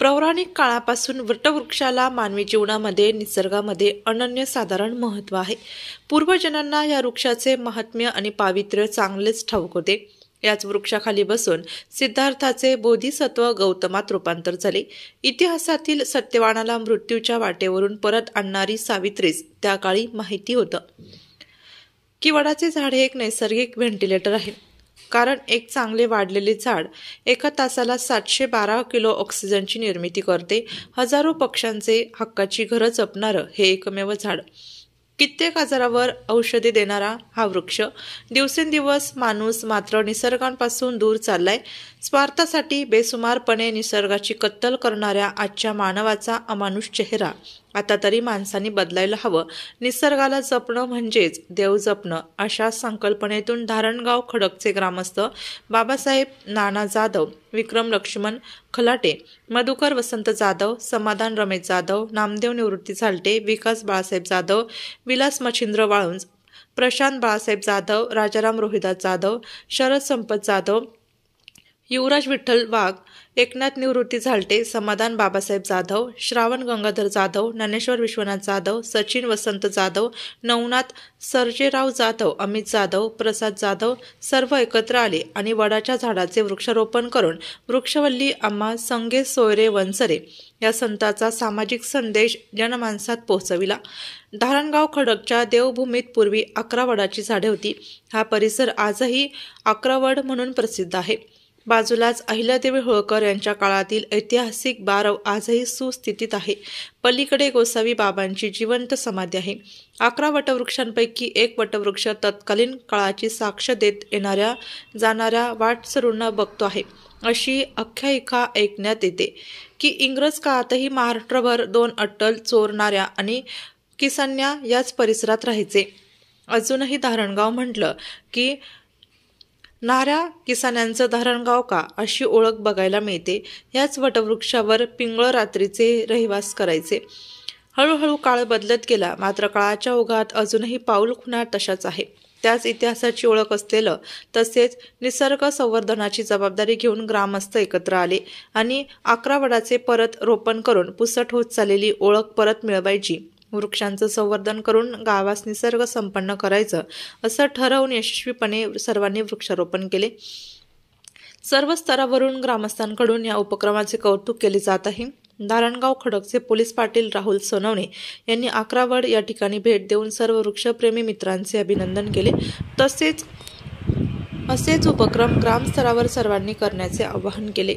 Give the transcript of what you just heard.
पौराणिक काळापासून वटवृक्षाला मानवी जीवनामध्ये निसर्गामध्ये अनन्यसाधारण महत्त्व आहे। पूर्वजनांना या वृक्षाचे महात्म्य आणि पावित्र्य चांगलेच ठाऊक होते। याच वृक्षाखाली बसून सिद्धार्थाचे बोधिसत्व गौतमात रूपांतर झाले। इतिहासातील सत्यवानाला मृत्यूच्या वाटेवरून परत आणणारी सावित्रीस त्या काळी माहिती होतं की वडाचे झाड हे एक नैसर्गिक व्हेंटिलेटर आहे। कारण एक चांगले वाढलेले झाड एका तासाला 712 किलो ऑक्सिजनची निर्मिती करते। हजारो पक्ष्यांचे हक्काची घरं जपणारं हे एकमेव झाड, कित्येक आजारावर औषधी देणारा हा वृक्ष। दिवसेंदिवस माणूस मात्र निसर्गापासून दूर चाललाय। स्वार्थासाठी बेसुमारपणे निसर्गाची कत्तल करणाऱ्या आजच्या मानवाचा अमानुष चेहरा आता तरी माणसांनी बदलायला हवं। निसर्गाला जपणं म्हणजेच देव जपणं, अशा संकल्पनेतून धारणगाव खडकचे ग्रामस्थ बाबासाहेब नाना जाधव, विक्रम लक्ष्मण खलाटे, मधुकर वसंत जाधव, समाधान रमेश जाधव, नामदेव निवृत्ती झालटे, विकास बाळासाहेब जाधव, विलास मच्छिंद्र वाळुंज, प्रशांत बाळासाहेब जाधव, राजाराम रोहिदास जाधव, शरद संपत जाधव, युवराज विठ्ठल वाघ, एकनाथ निवृत्ती झालटे, समाधान बाबासाहेब जाधव, श्रावण गंगाधर जाधव, ज्ञानेश्वर विश्वनाथ जाधव, सचिन वसंत जाधव, नवनाथ सर्जेराव जाधव, अमित जाधव, प्रसाद जाधव सर्व एकत्र आले आणि वडाच्या झाडाचे वृक्षारोपण करून वृक्षवल्ली अम्मा संगे सोयरे वनसरे या संताचा सामाजिक संदेश जनमानसात पोहोचविला। धारणगाव खडकच्या देवभूमीत पूर्वी 11 वडाची झाडे होती। हा परिसर आजही 11 वड म्हणून प्रसिद्ध आहे। बाजूलाच अहिल्यादेवी होळकर यांच्या काळातील ऐतिहासिक बारव आजही सुस्थितीत आहे। पलीकडे गोसावी बाबांची जिवंत समाधी आहे। 11 वटवृक्षांपैकी एक वटवृक्ष तत्कालीन काळाची साक्ष देत येणाऱ्या जाणाऱ्या वाटसरूंना बघतो आहे। अशी आख्यायिका ऐकण्यात येते की इंग्रज काळातही महाराष्ट्रभर 2 अट्टल चोरणाऱ्या आणि किसान्या याच परिसरात राहायचे। अजूनही धारणगाव म्हटलं की नाऱ्या किसान्यांचं धारणगाव का, अशी ओळख बघायला मिळते। याच वटवृक्षावर पिंगळ रात्रीचे रहिवास करायचे। हळूहळू काळ बदलत गेला, मात्र काळाच्या ओघात अजूनही पाऊल खुणा तशाच आहे। त्याच इतिहासाची ओळख असलेलं तसेच निसर्ग संवर्धनाची जबाबदारी घेऊन ग्रामस्थ एकत्र आले आणि 11 वडाचे परत रोपण करून पुसट होत चाललेली ओळख परत मिळवायची, वृक्षांचं संवर्धन करून गावास निसर्ग संपन्न करायचं असं ठरवून यशस्वीपणे सर्वांनी वृक्षारोपण केले। सर्व स्तरावरून ग्रामस्थांकडून या उपक्रमाचे कौतुक केले जात आहे। धारणगाव खडकचे पोलीस पाटील राहुल सोनवणे यांनी 11 वड या ठिकाणी भेट देऊन सर्व वृक्षप्रेमी मित्रांचे अभिनंदन केले। असेच उपक्रम ग्रामस्तरावर सर्वांनी करण्याचे आवाहन केले।